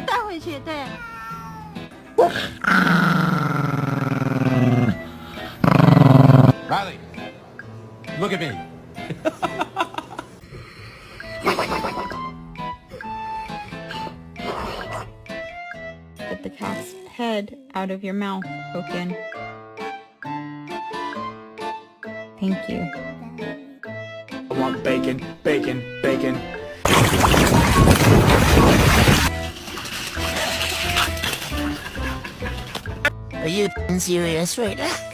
带回去，对。Riley, look at me. Get the cat's head out of your mouth, Oaken. Thank you. I want bacon, bacon, bacon. Are you serious right now?